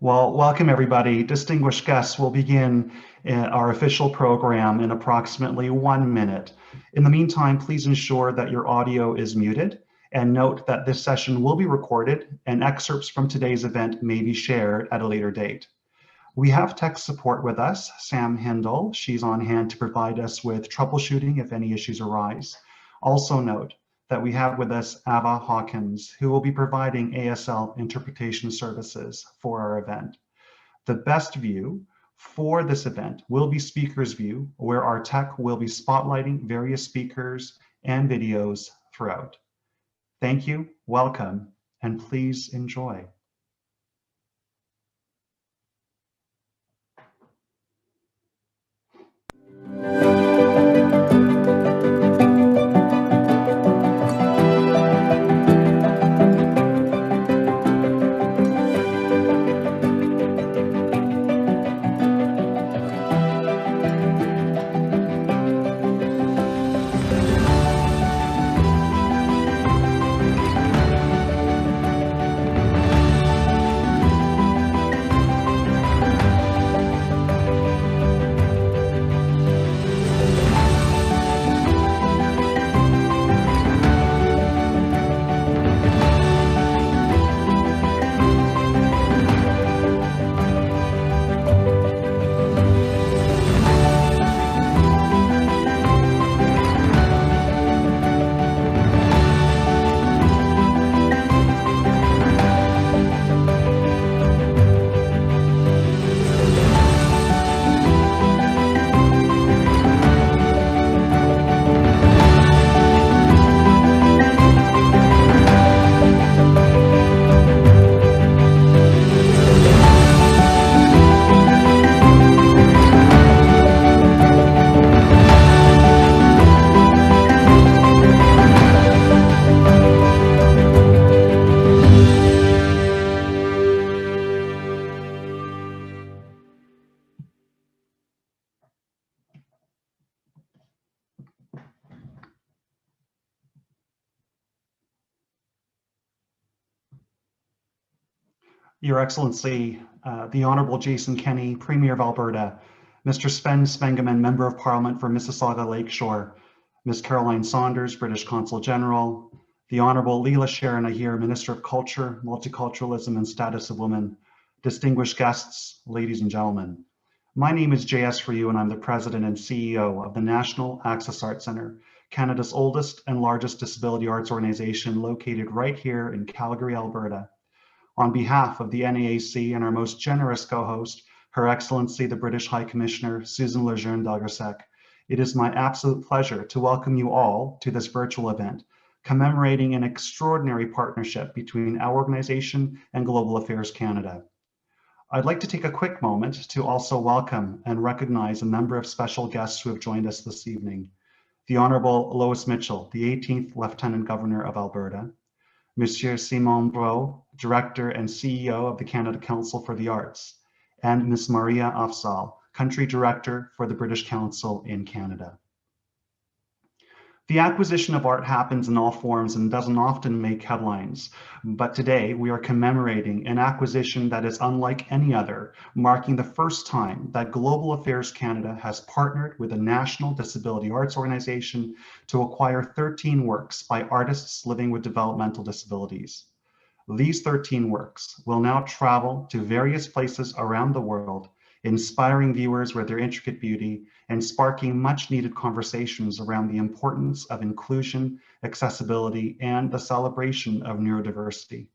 Well, welcome everybody. Distinguished guests, will begin our official program in approximately 1 minute. In the meantime, please ensure that your audio is muted and note that this session will be recorded and excerpts from today's event may be shared at a later date. We have tech support with us, Sam Hindle. She's on hand to provide us with troubleshooting if any issues arise. Also note that we have with us Ava Hawkins, who will be providing ASL interpretation services for our event. The best view for this event will be Speaker's View, where our tech will be spotlighting various speakers and videos throughout. Thank you, welcome, and please enjoy. Your Excellency, the Honourable Jason Kenney, Premier of Alberta, Mr. Sven Spengemann, Member of Parliament for Mississauga Lakeshore, Ms. Caroline Saunders, British Consul General, the Honourable Leela Sharon Ahir, Minister of Culture, Multiculturalism and Status of Women, distinguished guests, ladies and gentlemen. My name is JS for you and I'm the President and CEO of the National Access Arts Centre, Canada's oldest and largest disability arts organisation located right here in Calgary, Alberta. On behalf of the NaAC and our most generous co-host, Her Excellency the British High Commissioner, Susan Lejeune, it is my absolute pleasure to welcome you all to this virtual event, commemorating an extraordinary partnership between our organization and Global Affairs Canada. I'd like to take a quick moment to also welcome and recognize a number of special guests who have joined us this evening. The Honourable Lois Mitchell, the 18th Lieutenant Governor of Alberta, Monsieur Simon Bro, Director and CEO of the Canada Council for the Arts, and Ms. Maria Afzal, Country Director for the British Council in Canada. The acquisition of art happens in all forms and doesn't often make headlines, but today we are commemorating an acquisition that is unlike any other, marking the first time that Global Affairs Canada has partnered with a national disability arts organization to acquire 13 works by artists living with developmental disabilities. These 13 works will now travel to various places around the world, inspiring viewers with their intricate beauty and sparking much needed conversations around the importance of inclusion, accessibility, and the celebration of neurodiversity.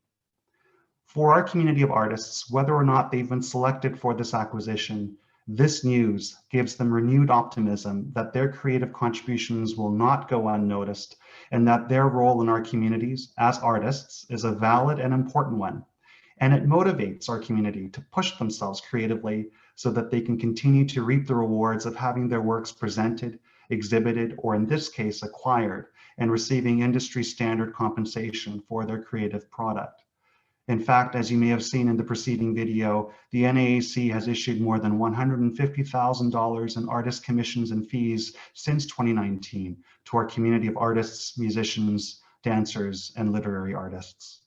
For our community of artists, whether or not they've been selected for this acquisition, this news gives them renewed optimism that their creative contributions will not go unnoticed and that their role in our communities as artists is a valid and important one. And it motivates our community to push themselves creatively so that they can continue to reap the rewards of having their works presented, exhibited, or in this case, acquired, and receiving industry standard compensation for their creative product. In fact, as you may have seen in the preceding video, the NaAC has issued more than $150,000 in artist commissions and fees since 2019 to our community of artists, musicians, dancers, and literary artists.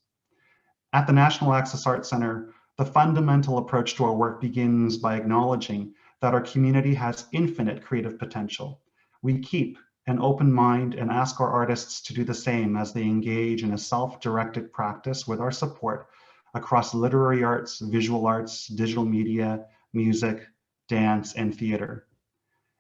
At the National Access Arts Centre, The fundamental approach to our work begins by acknowledging that our community has infinite creative potential. We keep an open mind and ask our artists to do the same as they engage in a self-directed practice with our support across literary arts, visual arts, digital media, music, dance, and theater.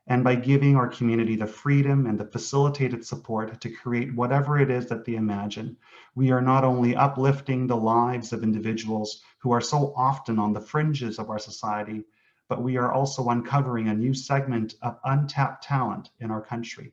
And by giving our community the freedom and the facilitated support to create whatever it is that they imagine, we are not only uplifting the lives of individuals who are so often on the fringes of our society, but we are also uncovering a new segment of untapped talent in our country.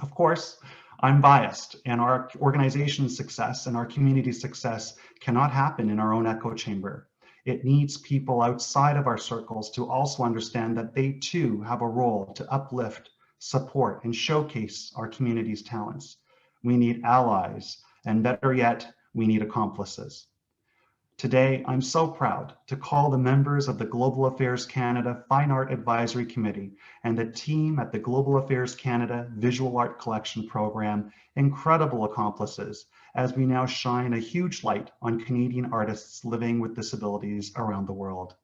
Of course, I'm biased, and our organization's success and our community's success cannot happen in our own echo chamber. It needs people outside of our circles to also understand that they too have a role to uplift, support, and showcase our community's talents. We need allies, and better yet, we need accomplices. Today, I'm so proud to call the members of the Global Affairs Canada Fine Art Advisory Committee and the team at the Global Affairs Canada Visual Art Collection Program incredible accomplices as we now shine a huge light on Canadian artists living with disabilities around the world.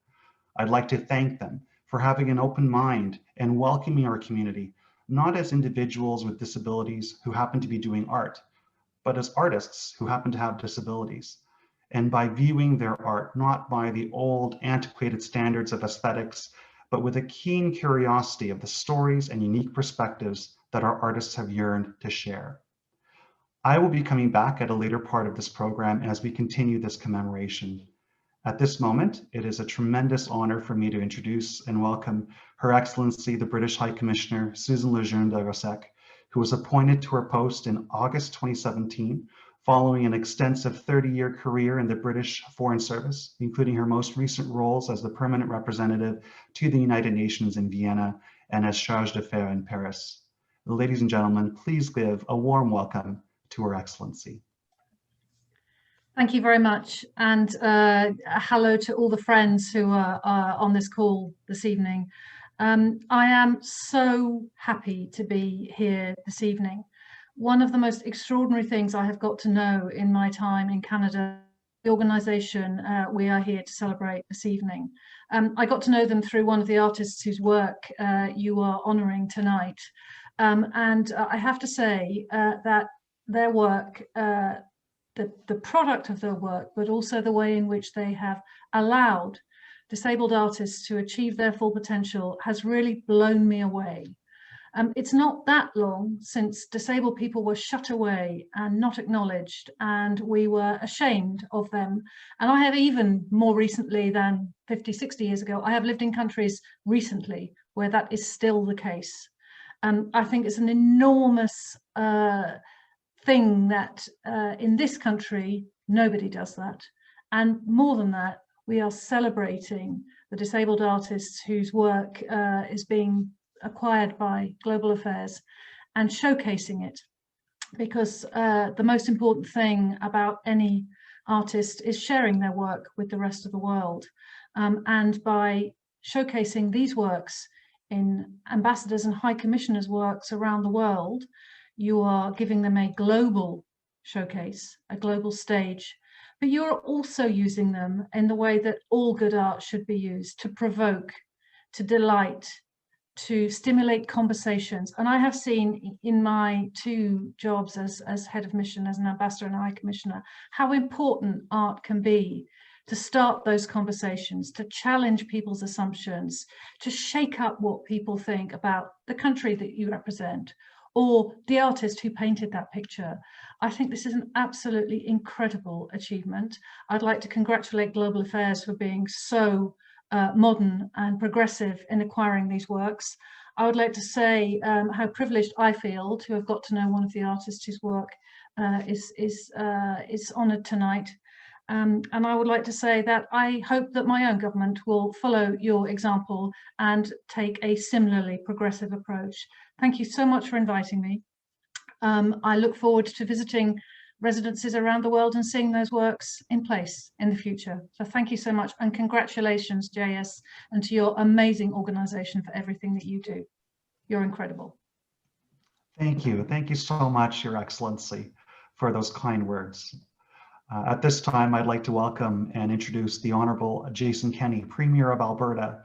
I'd like to thank them for having an open mind and welcoming our community, not as individuals with disabilities who happen to be doing art, but as artists who happen to have disabilities. And by viewing their art not by the old antiquated standards of aesthetics, but with a keen curiosity of the stories and unique perspectives that our artists have yearned to share. I will be coming back at a later part of this program as we continue this commemoration. At this moment, it is a tremendous honor for me to introduce and welcome Her Excellency, the British High Commissioner, Susan Lejeune, who was appointed to her post in August 2017, following an extensive 30-year career in the British Foreign Service, including her most recent roles as the permanent representative to the United Nations in Vienna and as charge d'affaires in Paris. Ladies and gentlemen, please give a warm welcome to Her Excellency. Thank you very much, and hello to all the friends who are on this call this evening. I am so happy to be here this evening. One of the most extraordinary things I have got to know in my time in Canada, the organisation we are here to celebrate this evening. I got to know them through one of the artists whose work you are honouring tonight. And I have to say that their work, the product of their work, but also the way in which they have allowed disabled artists to achieve their full potential has really blown me away. It's not that long since disabled people were shut away and not acknowledged, and we were ashamed of them. And I have, even more recently than 50, 60 years ago, I have lived in countries recently where that is still the case. I think it's an enormous thing that in this country, nobody does that. And more than that, we are celebrating the disabled artists whose work is being acquired by Global Affairs and showcasing it, because the most important thing about any artist is sharing their work with the rest of the world. And by showcasing these works in ambassadors and high commissioners' works around the world, you are giving them a global showcase, a global stage, but you're also using them in the way that all good art should be used, to provoke, to delight, to stimulate conversations. And I have seen in my 2 jobs as head of mission, as an ambassador and high commissioner, how important art can be to start those conversations, to challenge people's assumptions, to shake up what people think about the country that you represent, or the artist who painted that picture. I think this is an absolutely incredible achievement. I'd like to congratulate Global Affairs for being so modern and progressive in acquiring these works. I would like to say how privileged I feel to have got to know one of the artists whose work is honoured tonight. And I would like to say that I hope that my own government will follow your example and take a similarly progressive approach. Thank you so much for inviting me. I look forward to visiting residences around the world and seeing those works in place in the future. So thank you so much, and congratulations, JS, and to your amazing organisation for everything that you do. You're incredible. Thank you. Thank you so much, Your Excellency, for those kind words. At this time, I'd like to welcome and introduce the Honorable Jason Kenney, Premier of Alberta.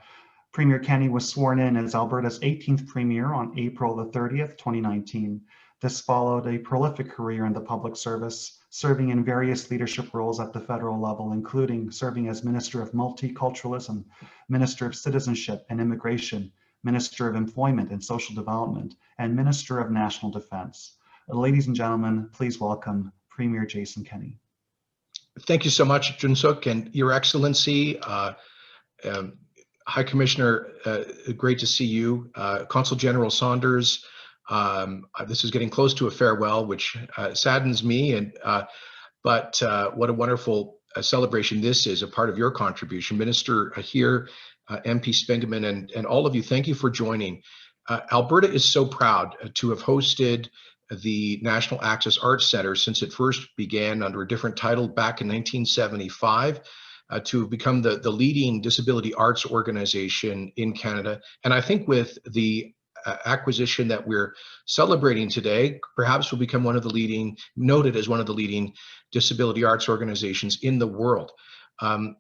Premier Kenney was sworn in as Alberta's 18th Premier on April the 30th, 2019. This followed a prolific career in the public service, serving in various leadership roles at the federal level, including serving as Minister of Multiculturalism, Minister of Citizenship and Immigration, Minister of Employment and Social Development, and Minister of National Defense. Ladies and gentlemen, please welcome Premier Jason Kenney. Thank you so much, Junsuk, and Your Excellency, High Commissioner, great to see you. Consul General Saunders, this is getting close to a farewell, which saddens me, but what a wonderful celebration this is, a part of your contribution. Minister here, MP Spengemann, and all of you, thank you for joining. Alberta is so proud to have hosted the National Access Arts Centre since it first began under a different title back in 1975 to become the leading disability arts organization in Canada. And I think with the acquisition that we're celebrating today, perhaps will become noted as one of the leading disability arts organizations in the world.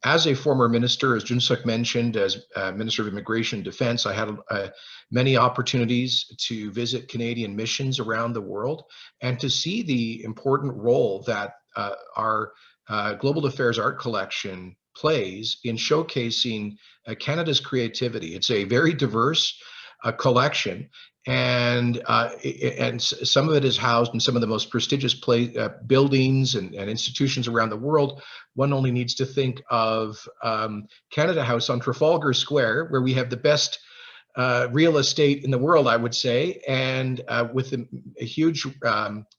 As a former minister, as Junsuk mentioned, as Minister of Immigration and Defense, I had many opportunities to visit Canadian missions around the world and to see the important role that our Global Affairs Art Collection plays in showcasing Canada's creativity. It's a very diverse collection, and some of it is housed in some of the most prestigious buildings and institutions around the world. One only needs to think of Canada House on Trafalgar Square, where we have the best real estate in the world, I would say, and with a huge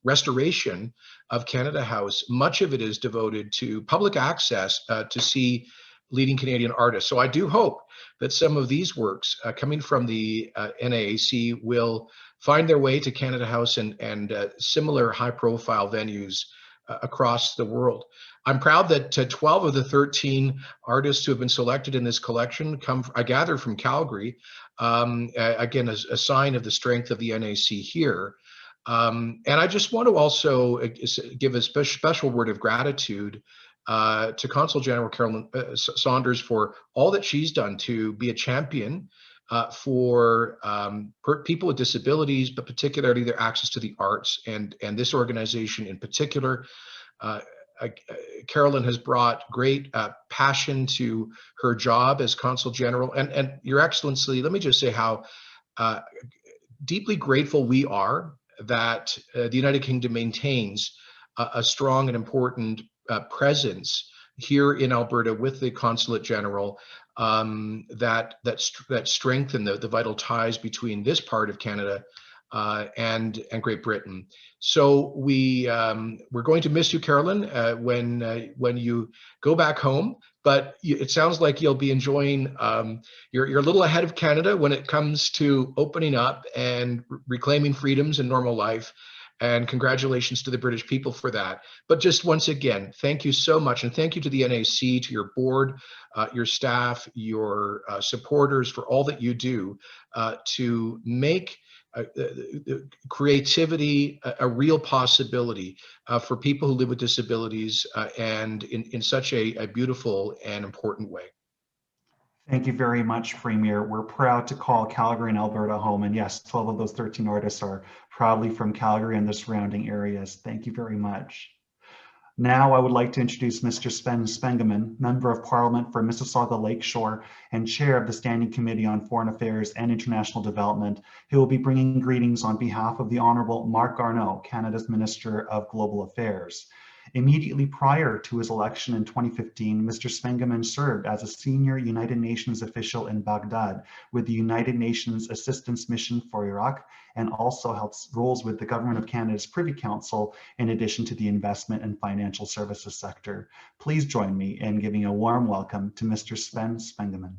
restoration of Canada House, much of it is devoted to public access to see leading Canadian artists. So I do hope that some of these works coming from the NaAC will find their way to Canada House and similar high-profile venues across the world. I'm proud that 12 of the 13 artists who have been selected in this collection I gather, from Calgary. Again, a sign of the strength of the NaAC here. And I just want to also give a special word of gratitude to Consul General Carolyn Saunders for all that she's done to be a champion for people with disabilities, but particularly their access to the arts. And this organization in particular, Carolyn has brought great passion to her job as Consul General. And Your Excellency, let me just say how deeply grateful we are that the United Kingdom maintains a strong and important presence here in Alberta with the Consulate General, that strengthen the vital ties between this part of Canada and Great Britain. So we're going to miss you, Carolyn, when you go back home. But it sounds like you'll be enjoying. You're a little ahead of Canada when it comes to opening up and reclaiming freedoms in normal life. And congratulations to the British people for that. But just once again, thank you so much. And thank you to the NaAC, to your board, your staff, your supporters for all that you do to make creativity a real possibility for people who live with disabilities and in such a beautiful and important way. Thank you very much, Premier. We're proud to call Calgary and Alberta home. And yes, 12 of those 13 artists are proudly from Calgary and the surrounding areas. Thank you very much. Now I would like to introduce Mr. Sven Spengemann, Member of Parliament for Mississauga Lakeshore and Chair of the Standing Committee on Foreign Affairs and International Development, who will be bringing greetings on behalf of the Honourable Marc Garneau, Canada's Minister of Global Affairs. Immediately prior to his election in 2015, Mr. Spengemann served as a senior United Nations official in Baghdad with the United Nations Assistance Mission for Iraq, and also held roles with the Government of Canada's Privy Council, in addition to the investment and financial services sector. Please join me in giving a warm welcome to Mr. Sven Spengemann.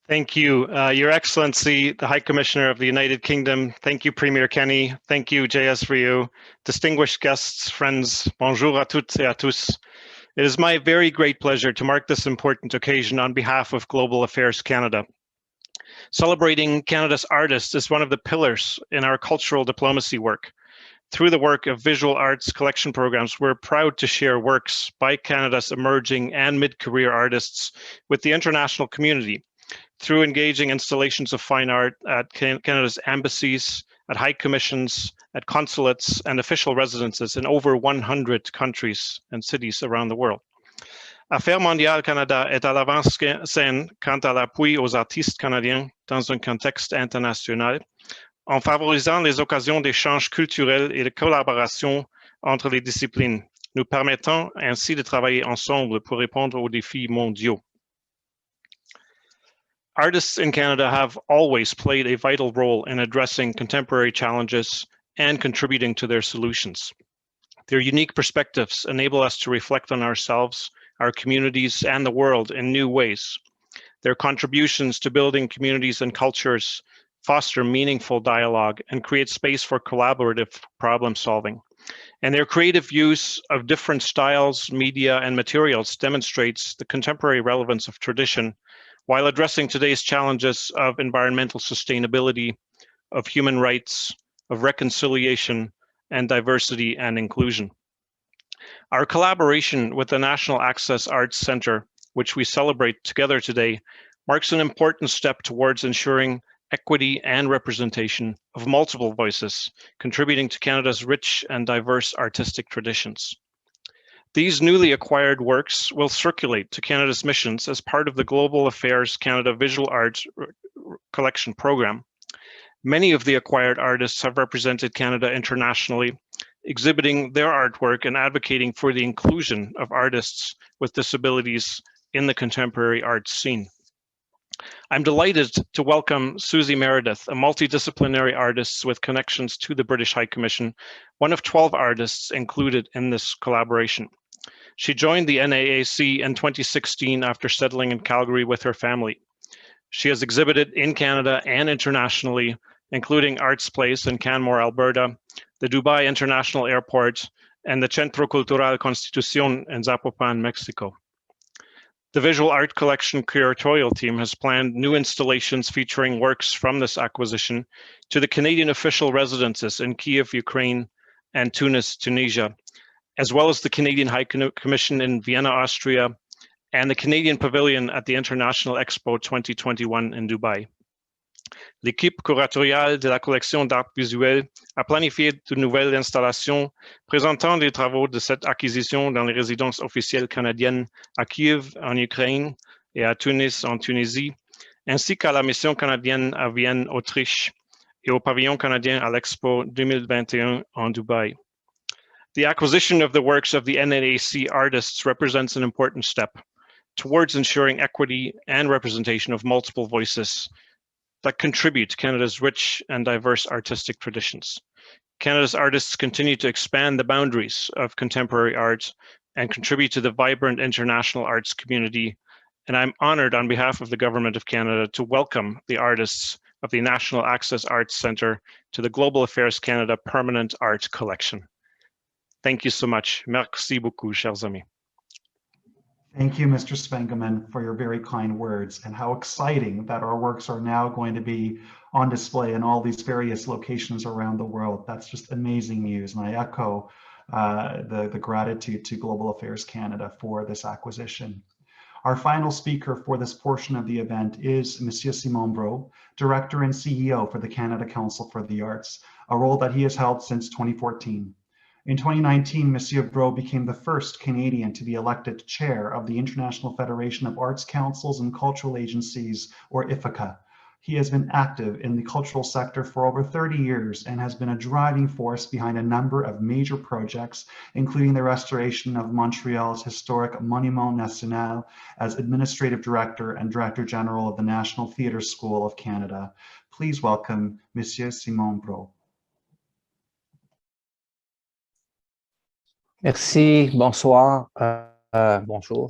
Thank you, Your Excellency, the High Commissioner of the United Kingdom. Thank you, Premier Kenney. Thank you, J.S. Ryu. Distinguished guests, friends, bonjour à toutes et à tous. It is my very great pleasure to mark this important occasion on behalf of Global Affairs Canada. Celebrating Canada's artists is one of the pillars in our cultural diplomacy work. Through the work of visual arts collection programs, we're proud to share works by Canada's emerging and mid-career artists with the international community through engaging installations of fine art at Canada's embassies, at high commissions, at consulates and official residences in over 100 countries and cities around the world. Affaires mondiales Canada est à l'avant-scène quant à l'appui aux artistes canadiens dans un contexte international, en favorisant les occasions d'échanges culturels et de collaboration entre les disciplines, nous permettant ainsi de travailler ensemble pour répondre aux défis mondiaux. Artists in Canada have always played a vital role in addressing contemporary challenges and contributing to their solutions. Their unique perspectives enable us to reflect on ourselves, our communities, and the world in new ways. Their contributions to building communities and cultures foster meaningful dialogue and create space for collaborative problem solving. And their creative use of different styles, media, and materials demonstrates the contemporary relevance of tradition while addressing today's challenges of environmental sustainability, of human rights, of reconciliation, and diversity and inclusion. Our collaboration with the National Access Arts Centre, which we celebrate together today, marks an important step towards ensuring equity and representation of multiple voices, contributing to Canada's rich and diverse artistic traditions. These newly acquired works will circulate to Canada's missions as part of the Global Affairs Canada Visual Arts Collection Program. Many of the acquired artists have represented Canada internationally, exhibiting their artwork and advocating for the inclusion of artists with disabilities in the contemporary arts scene. I'm delighted to welcome Susie Meredith, a multidisciplinary artist with connections to the British High Commission, one of 12 artists included in this collaboration. She joined the NaAC in 2016 after settling in Calgary with her family. She has exhibited in Canada and internationally, including Arts Place in Canmore, Alberta, the Dubai International Airport, and the Centro Cultural Constitución in Zapopan, Mexico. The Visual Art Collection curatorial team has planned new installations featuring works from this acquisition to the Canadian official residences in Kiev, Ukraine, and Tunis, Tunisia, as well as the Canadian High Commission in Vienna, Austria, and the Canadian Pavilion at the International Expo 2021 in Dubai. L'équipe curatoriale de la collection d'art visuel a planifié de nouvelles installations présentant les travaux de cette acquisition dans les résidences officielles canadiennes à Kiev, en Ukraine, et à Tunis, en Tunisie, ainsi qu'à la mission canadienne à Vienne, Autriche, et au pavillon canadien à l'Expo 2021 en Dubai. The acquisition of the works of the NaAC artists represents an important step towards ensuring equity and representation of multiple voices that contribute to Canada's rich and diverse artistic traditions. Canada's artists continue to expand the boundaries of contemporary art and contribute to the vibrant international arts community. And I'm honored on behalf of the Government of Canada to welcome the artists of the National Access Arts Centre to the Global Affairs Canada Permanent Art Collection. Thank you so much. Merci beaucoup, chers amis. Thank you, Mr. Spengemann, for your very kind words, and how exciting that our works are now going to be on display in all these various locations around the world. That's just amazing news, and I echo the gratitude to Global Affairs Canada for this acquisition. Our final speaker for this portion of the event is Monsieur Simon Brault, Director and CEO for the Canada Council for the Arts, a role that he has held since 2014. In 2019, Monsieur Brault became the first Canadian to be elected chair of the International Federation of Arts Councils and Cultural Agencies, or IFACA. He has been active in the cultural sector for over 30 years and has been a driving force behind a number of major projects, including the restoration of Montreal's historic Monument National as Administrative Director and Director General of the National Theatre School of Canada. Please welcome Monsieur Simon Brault. Merci, bonsoir, bonjour.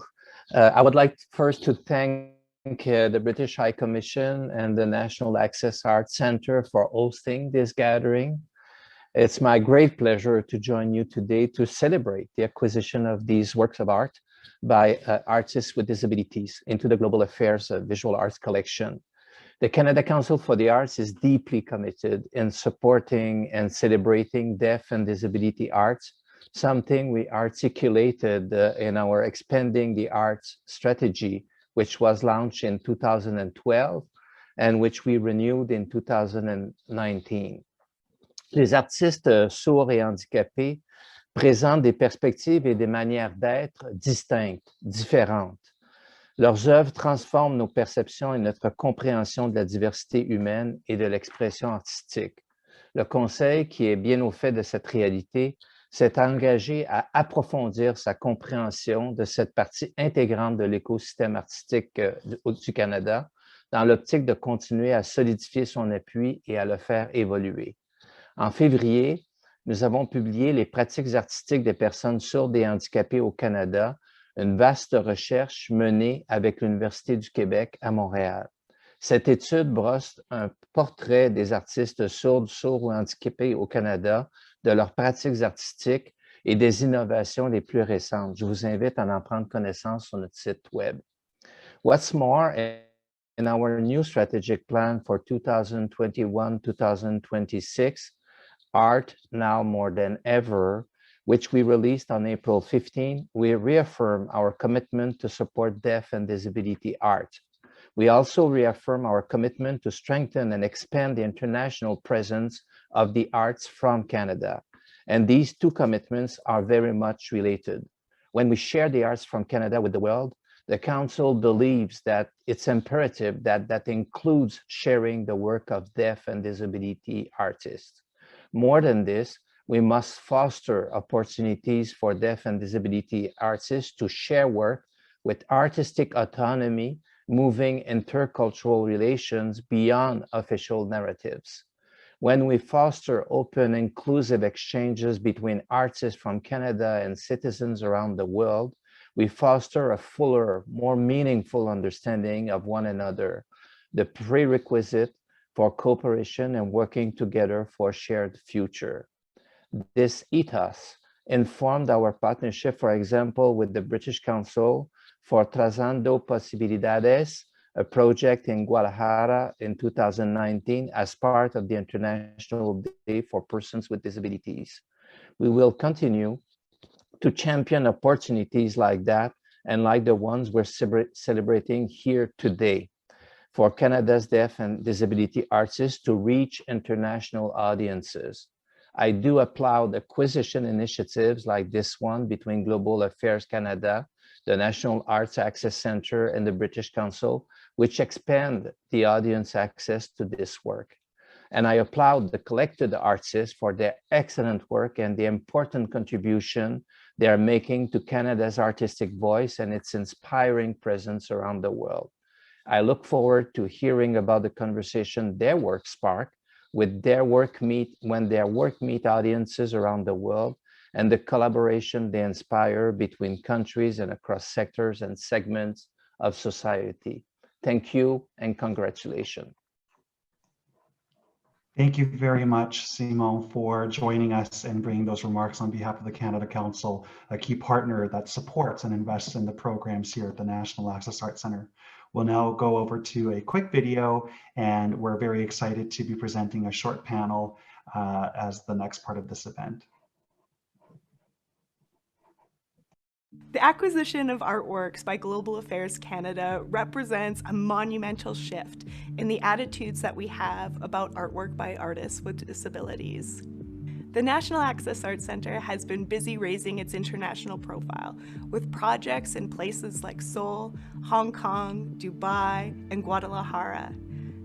I would like first to thank the British High Commission and the National Access Arts Centre for hosting this gathering. It's my great pleasure to join you today to celebrate the acquisition of these works of art by artists with disabilities into the Global Affairs Visual Arts Collection. The Canada Council for the Arts is deeply committed in supporting and celebrating deaf and disability arts, something we articulated in our Expanding the Arts strategy, which was launched in 2012 and which we renewed in 2019. Les artistes sourds et handicapés présentent des perspectives et des manières d'être distinctes, différentes. Leurs œuvres transforment nos perceptions et notre compréhension de la diversité humaine et de l'expression artistique. Le Conseil, qui est bien au fait de cette réalité, s'est engagé à approfondir sa compréhension de cette partie intégrante de l'écosystème artistique du Canada dans l'optique de continuer à solidifier son appui et à le faire évoluer. En février, nous avons publié les pratiques artistiques des personnes sourdes et handicapées au Canada, une vaste recherche menée avec l'Université du Québec à Montréal. Cette étude brosse un portrait des artistes sourds ou handicapés au Canada, de leurs pratiques artistiques et des innovations les plus récentes. Je vous invite à en prendre connaissance sur notre site web. What's more, in our new strategic plan for 2021-2026, Art Now More Than Ever, which we released on April 15, we reaffirm our commitment to support deaf and disability art. We also reaffirm our commitment to strengthen and expand the international presence of the arts from Canada. And these two commitments are very much related. When we share the arts from Canada with the world, the Council believes that it's imperative that that includes sharing the work of deaf and disability artists. More than this, we must foster opportunities for deaf and disability artists to share work with artistic autonomy, moving intercultural relations beyond official narratives. When we foster open, inclusive exchanges between artists from Canada and citizens around the world, we foster a fuller, more meaningful understanding of one another, the prerequisite for cooperation and working together for a shared future. This ethos informed our partnership, for example, with the British Council for Trazando Posibilidades, a project in Guadalajara in 2019 as part of the International Day for Persons with Disabilities. We will continue to champion opportunities like that and like the ones we're celebrating here today for Canada's deaf and disability artists to reach international audiences. I do applaud acquisition initiatives like this one between Global Affairs Canada, the National Arts Access Centre, and the British Council, which expand the audience access to this work. And I applaud the collected artists for their excellent work and the important contribution they are making to Canada's artistic voice and its inspiring presence around the world. I look forward to hearing about the conversation their work spark when their work meet audiences around the world, and the collaboration they inspire between countries and across sectors and segments of society. Thank you and congratulations. Thank you very much, Simon, for joining us and bringing those remarks on behalf of the Canada Council, a key partner that supports and invests in the programs here at the National Access Arts Centre. We'll now go over to a quick video, and we're very excited to be presenting a short panel as the next part of this event. The acquisition of artworks by Global Affairs Canada represents a monumental shift in the attitudes that we have about artwork by artists with disabilities. The National Access Arts Centre has been busy raising its international profile with projects in places like Seoul, Hong Kong, Dubai, and Guadalajara.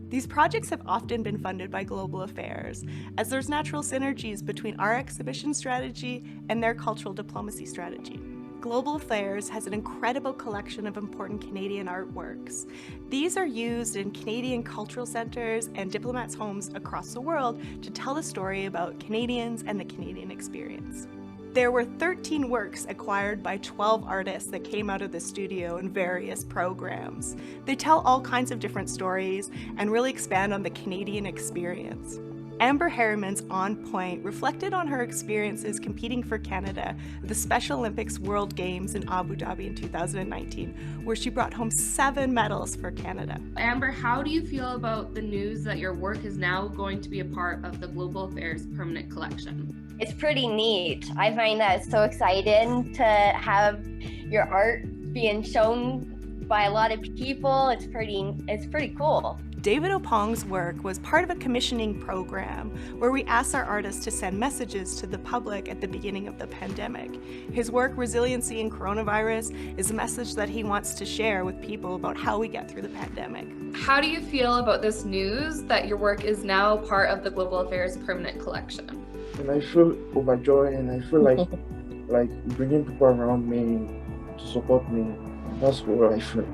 These projects have often been funded by Global Affairs, as there's natural synergies between our exhibition strategy and their cultural diplomacy strategy. Global Affairs has an incredible collection of important Canadian artworks. These are used in Canadian cultural centres and diplomats' homes across the world to tell the story about Canadians and the Canadian experience. There were 13 works acquired by 12 artists that came out of the studio in various programs. They tell all kinds of different stories and really expand on the Canadian experience. Amber Harriman's On Point reflected on her experiences competing for Canada at the Special Olympics World Games in Abu Dhabi in 2019, where she brought home 7 medals for Canada. Amber, how do you feel about the news that your work is now going to be a part of the Global Affairs Permanent Collection? It's pretty neat. I find that it's so exciting to have your art being shown by a lot of people. It's pretty cool. David Opong's work was part of a commissioning program where we asked our artists to send messages to the public at the beginning of the pandemic. His work, Resiliency in Coronavirus, is a message that he wants to share with people about how we get through the pandemic. How do you feel about this news that your work is now part of the Global Affairs Permanent Collection? And I feel overjoyed, and I feel like bringing people around me to support me. That's what I feel.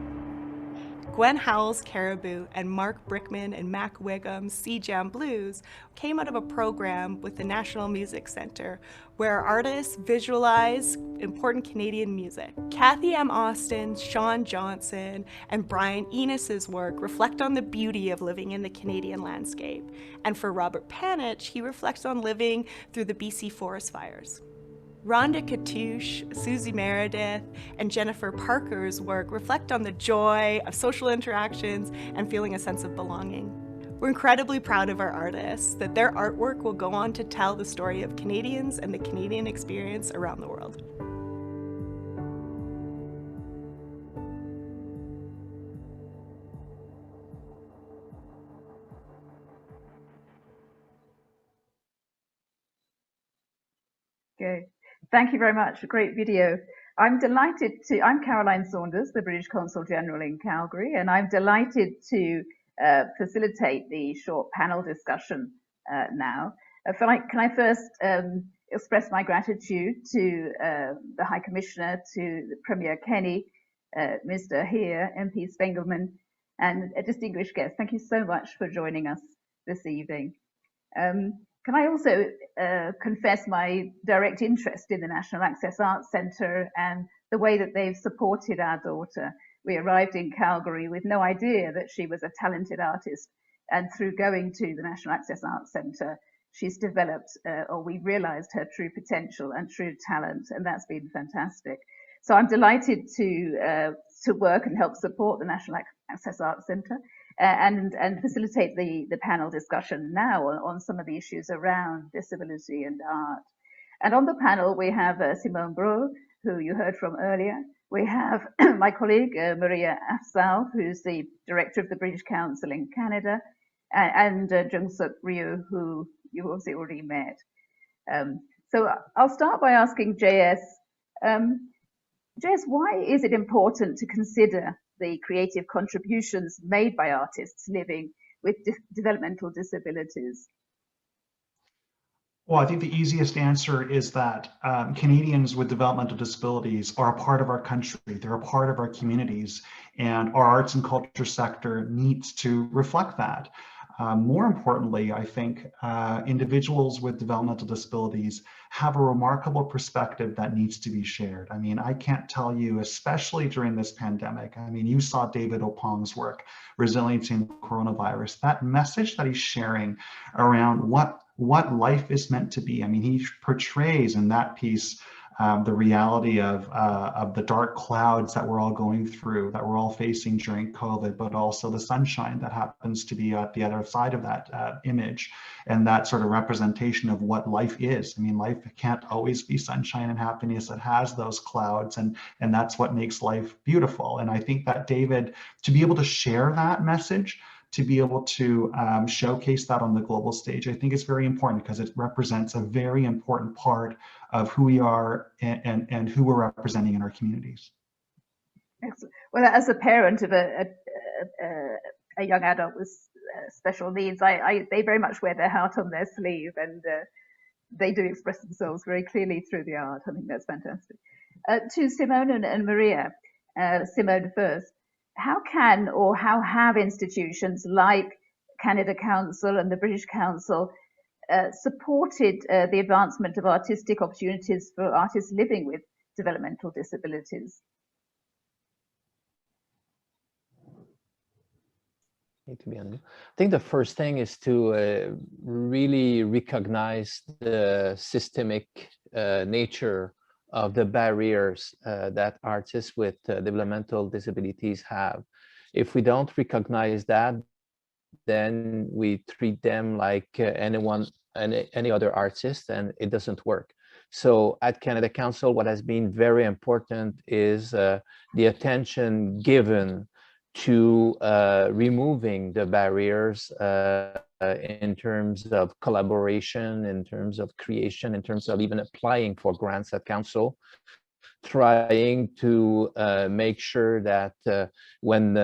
Gwen Howells Caribou and Mark Brickman and Mac Wiggum's Sea Jam Blues came out of a program with the National Music Centre where artists visualize important Canadian music. Kathy M. Austin, Sean Johnson, and Brian Enos's work reflect on the beauty of living in the Canadian landscape. And for Robert Panich, he reflects on living through the BC forest fires. Rhonda Katouche, Susie Meredith, and Jennifer Parker's work reflect on the joy of social interactions and feeling a sense of belonging. We're incredibly proud of our artists, that their artwork will go on to tell the story of Canadians and the Canadian experience around the world. Good. Thank you very much. A great video. I'm Caroline Saunders, the British Consul General in Calgary, and I'm delighted to facilitate the short panel discussion now. Can I first express my gratitude to the High Commissioner, to the Premier Kenney, Mr. Here, MP Spengemann, and a distinguished guest. Thank you so much for joining us this evening. Can I also confess my direct interest in the National Access Arts Centre and the way that they've supported our daughter. We arrived in Calgary with no idea that she was a talented artist, and through going to the National Access Arts Centre, she's developed, or we've realised her true potential and true talent, and that's been fantastic. So I'm delighted to work and help support the National Access Arts Centre. And facilitate the panel discussion now on some of the issues around disability and art. And on the panel, we have Simone Bro, who you heard from earlier. We have my colleague, Maria Afzal, who's the Director of the British Council in Canada, and Jung-Suk Ryu, who you obviously already met. So I'll start by asking JS, why is it important to consider the creative contributions made by artists living with developmental disabilities? Well, I think the easiest answer is that Canadians with developmental disabilities are a part of our country. They're a part of our communities, and our arts and culture sector needs to reflect that. More importantly, I think individuals with developmental disabilities have a remarkable perspective that needs to be shared. I mean, I can't tell you, especially during this pandemic, I mean, you saw David Opong's work, Resiliency in Coronavirus, that message that he's sharing around what life is meant to be. I mean, he portrays in that piece the reality of the dark clouds that we're all going through, that we're all facing during COVID, but also the sunshine that happens to be at the other side of that image, and that sort of representation of what life is. I mean, life can't always be sunshine and happiness. It has those clouds, and that's what makes life beautiful. And I think that David, to be able to share that message, to be able to showcase that on the global stage, I think is very important, because it represents a very important part of who we are and who we're representing in our communities. Excellent. Well, as a parent of a young adult with special needs, they very much wear their heart on their sleeve, and they do express themselves very clearly through the art. I think that's fantastic. To Simone and Maria, Simone first. How can or how have institutions like Canada Council and the British Council supported the advancement of artistic opportunities for artists living with developmental disabilities? need to be on. I think the first thing is to really recognize the systemic nature of the barriers that artists with developmental disabilities have. If we don't recognize that, then we treat them like any other artist, and it doesn't work. So at Canada Council, what has been very important is the attention given to removing the barriers in terms of collaboration, in terms of creation, in terms of even applying for grants at Council, trying to make sure that when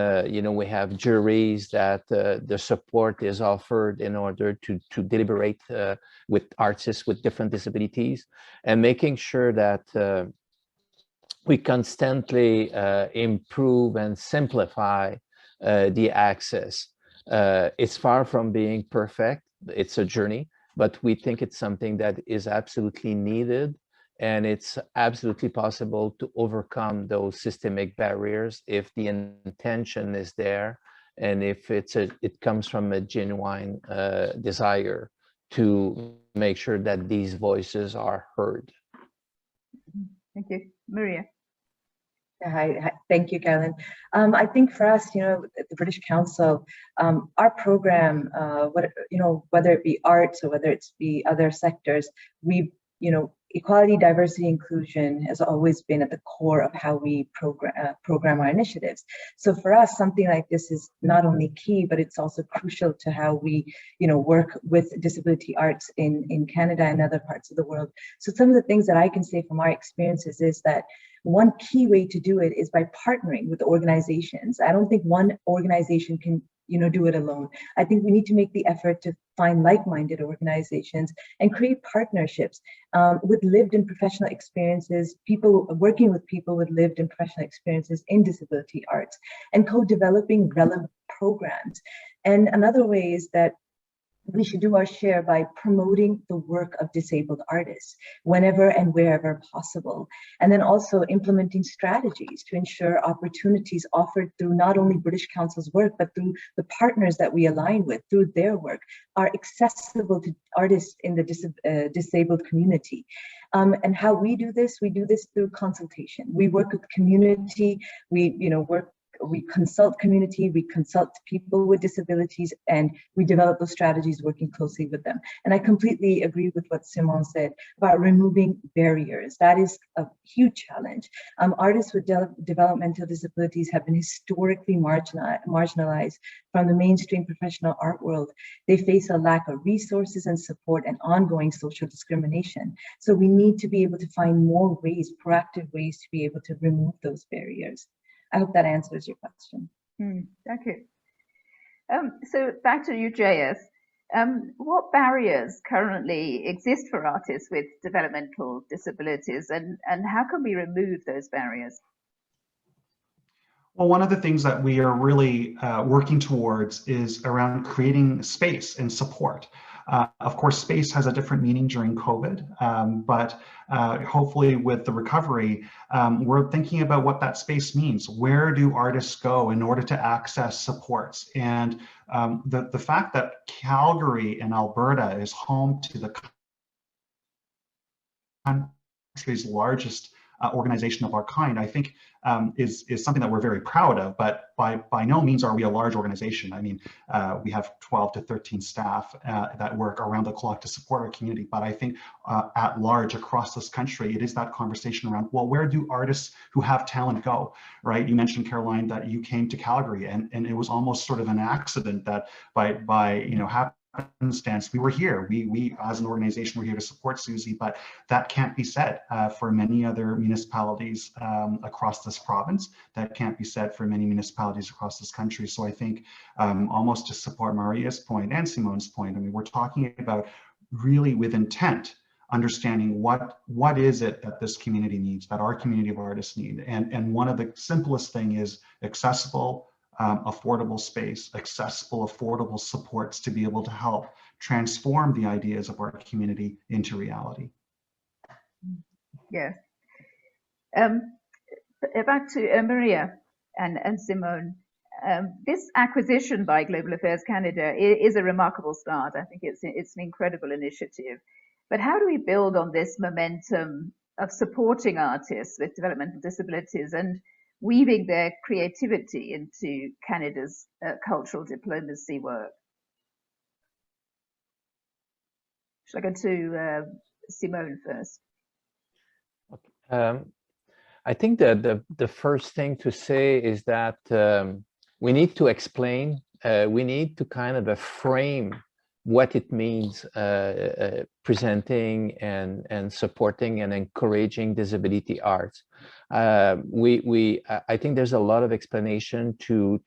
we have juries, that the support is offered in order to deliberate with artists with different disabilities, and making sure that we constantly improve and simplify the access. It's far from being perfect. It's a journey, but we think it's something that is absolutely needed, and it's absolutely possible to overcome those systemic barriers if the intention is there, and if it comes from a genuine desire to make sure that these voices are heard. Thank you. Maria. Hi, thank you, Carolyn. I think for us, the British Council, our program, whether it be arts or whether it be other sectors, equality, diversity, inclusion has always been at the core of how we program our initiatives. So for us, something like this is not only key, but it's also crucial to how we, work with disability arts in Canada and other parts of the world. So some of the things that I can say from our experiences is that one key way to do it is by partnering with organizations. I don't think one organization can do it alone. I think we need to make the effort to find like-minded organizations and create partnerships with lived and professional experiences, people working with people with lived and professional experiences in disability arts, and co-developing relevant programs. And another way is that we should do our share by promoting the work of disabled artists whenever and wherever possible. And then also implementing strategies to ensure opportunities offered through not only British Council's work, but through the partners that we align with through their work are accessible to artists in the disabled community. And how we do this through consultation. We work with community, we consult community, we consult people with disabilities, and we develop those strategies working closely with them. And I completely agree with what Simon said about removing barriers. That is a huge challenge. Artists with developmental disabilities have been historically marginalized from the mainstream professional art world. They face a lack of resources and support and ongoing social discrimination. So we need to be able to find more ways, proactive ways to be able to remove those barriers. I hope that answers your question. Thank you. So back to you, JS. What barriers currently exist for artists with developmental disabilities, and how can we remove those barriers? Well, one of the things that we are really working towards is around creating space and support. Of course, space has a different meaning during COVID, but hopefully with the recovery, we're thinking about what that space means. Where do artists go in order to access supports? And the fact that Calgary in Alberta is home to the country's largest organization of our kind, I think is something that we're very proud of, but by no means are we a large organization. I mean, we have 12 to 13 staff that work around the clock to support our community, but I think at large across this country, it is that conversation around, well, where do artists who have talent go, right? You mentioned, Caroline, that you came to Calgary, and it was almost sort of an accident that by happenstance we were here. We as an organization were here to support Susie, but that can't be said for many other municipalities across this province. That can't be said for many municipalities across this country. So I think almost to support Maria's point and Simone's point, I mean, we're talking about really with intent understanding what is it that this community needs, that our community of artists need, and one of the simplest thing is accessible, affordable space, accessible, affordable supports to be able to help transform the ideas of our community into reality. Yes. Back to Maria and Simone. this acquisition by Global Affairs Canada is a remarkable start. I think it's an incredible initiative. But how do we build on this momentum of supporting artists with developmental disabilities and weaving their creativity into Canada's cultural diplomacy work? Shall I go to Simone first? I think that the first thing to say is that we need to explain, we need to kind of frame what it means presenting and supporting and encouraging disability arts. I think there's a lot of explanation to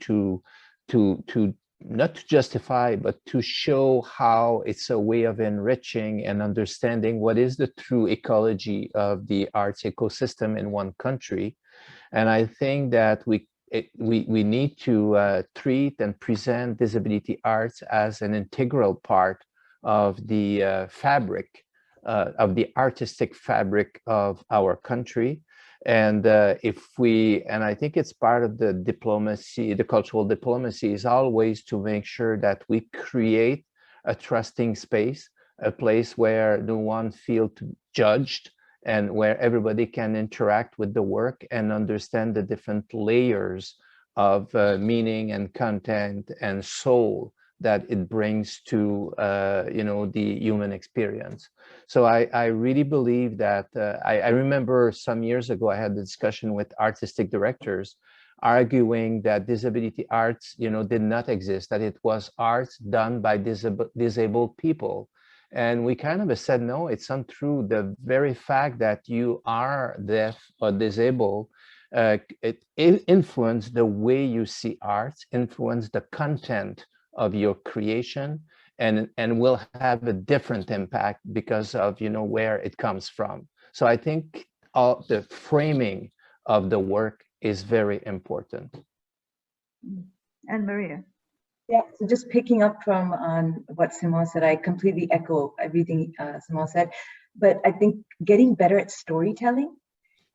not to justify, but to show how it's a way of enriching and understanding what is the true ecology of the arts ecosystem in one country. And I think that we need to treat and present disability arts as an integral part of the fabric, of the artistic fabric of our country. And and I think it's part of the diplomacy, the cultural diplomacy is always to make sure that we create a trusting space, a place where no one feels judged and where everybody can interact with the work and understand the different layers of meaning and content and soul that it brings to the human experience. So I really believe that I remember some years ago I had a discussion with artistic directors arguing that disability arts did not exist, that it was arts done by disabled people. And we kind of said, no, it's untrue. The very fact that you are deaf or disabled, it influences the way you see arts, influence the content of your creation, and will have a different impact because of where it comes from. So I think all the framing of the work is very important. And Maria. Yeah, so just picking up from on what Simone said, I completely echo everything Simone said, but I think getting better at storytelling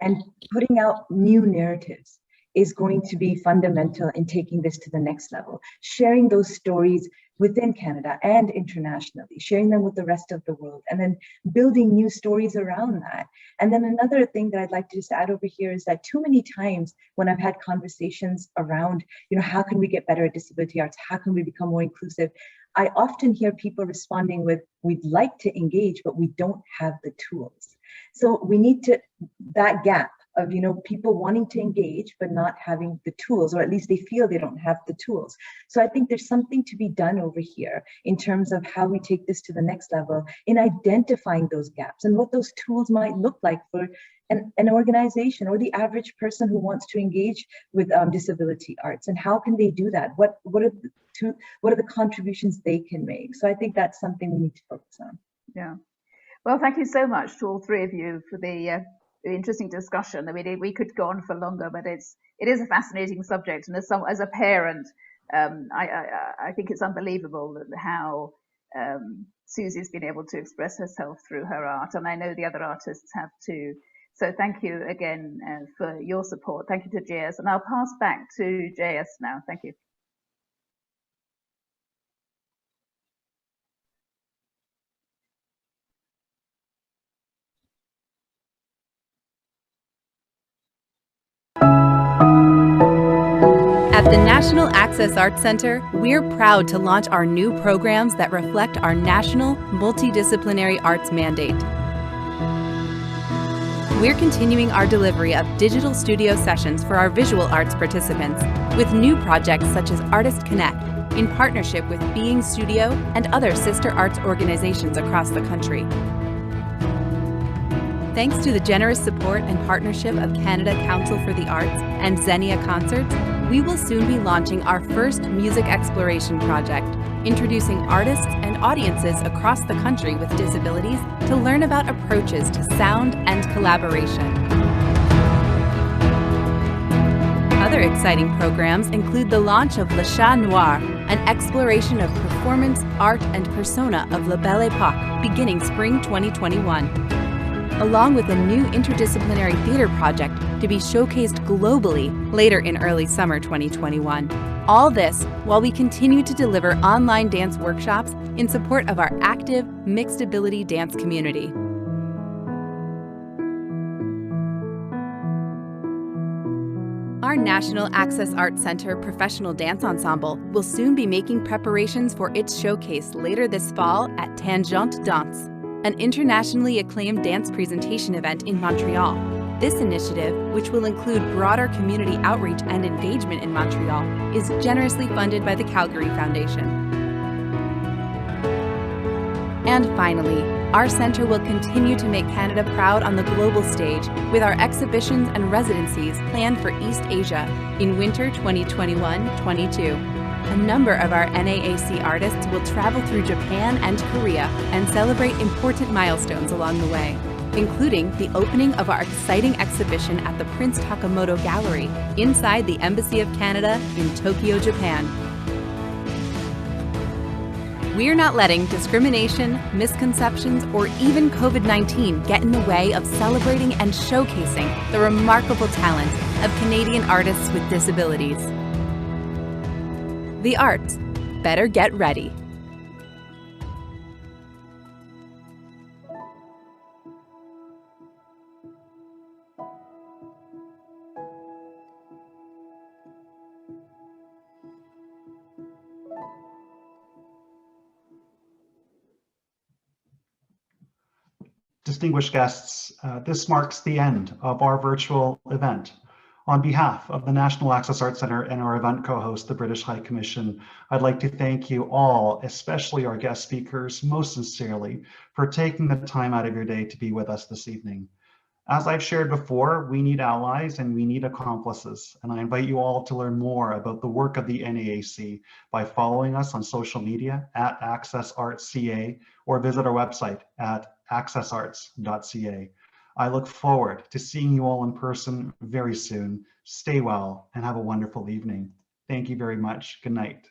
and putting out new narratives is going to be fundamental in taking this to the next level. Sharing those stories within Canada and internationally, sharing them with the rest of the world, and then building new stories around that. And then another thing that I'd like to just add over here is that too many times when I've had conversations around, how can we get better at disability arts? How can we become more inclusive? I often hear people responding with, we'd like to engage, but we don't have the tools. So we need that gap of people wanting to engage but not having the tools, or at least they feel they don't have the tools. So I think there's something to be done over here in terms of how we take this to the next level in identifying those gaps and what those tools might look like for an organization or the average person who wants to engage with disability arts, and how can they do that? What are the contributions they can make? So I think that's something we need to focus on. Yeah. Well, thank you so much to all three of you for the interesting discussion. I mean, we could go on for longer, but it is a fascinating subject. And as a parent, I think it's unbelievable how Susie's been able to express herself through her art, and I know the other artists have too. So thank you again for your support. Thank you to JS, and I'll pass back to JS now. Thank you. At the National Access Arts Centre, we're proud to launch our new programs that reflect our national multidisciplinary arts mandate. We're continuing our delivery of digital studio sessions for our visual arts participants with new projects such as Artist Connect in partnership with Being Studio and other sister arts organizations across the country. Thanks to the generous support and partnership of Canada Council for the Arts and Xenia Concerts, we will soon be launching our first music exploration project, introducing artists and audiences across the country with disabilities to learn about approaches to sound and collaboration. Other exciting programs include the launch of Le Chat Noir, an exploration of performance, art, and persona of La Belle Époque, beginning spring 2021. Along with a new interdisciplinary theater project to be showcased globally later in early summer 2021. All this while we continue to deliver online dance workshops in support of our active, mixed ability dance community. Our National Access Arts Center Professional Dance Ensemble will soon be making preparations for its showcase later this fall at Tangente Danse, an internationally acclaimed dance presentation event in Montreal. This initiative, which will include broader community outreach and engagement in Montreal, is generously funded by the Calgary Foundation. And finally, our center will continue to make Canada proud on the global stage with our exhibitions and residencies planned for East Asia in winter 2021-22. A number of our NaAC artists will travel through Japan and Korea and celebrate important milestones along the way, including the opening of our exciting exhibition at the Prince Takamoto Gallery inside the Embassy of Canada in Tokyo, Japan. We're not letting discrimination, misconceptions, or even COVID-19 get in the way of celebrating and showcasing the remarkable talent of Canadian artists with disabilities. The arts better get ready. Distinguished guests, this marks the end of our virtual event. On behalf of the National Access Arts Centre and our event co-host, the British High Commission, I'd like to thank you all, especially our guest speakers, most sincerely for taking the time out of your day to be with us this evening. As I've shared before, we need allies and we need accomplices, and I invite you all to learn more about the work of the NaAC by following us on social media at accessarts.ca or visit our website at accessarts.ca. I look forward to seeing you all in person very soon. Stay well and have a wonderful evening. Thank you very much. Good night.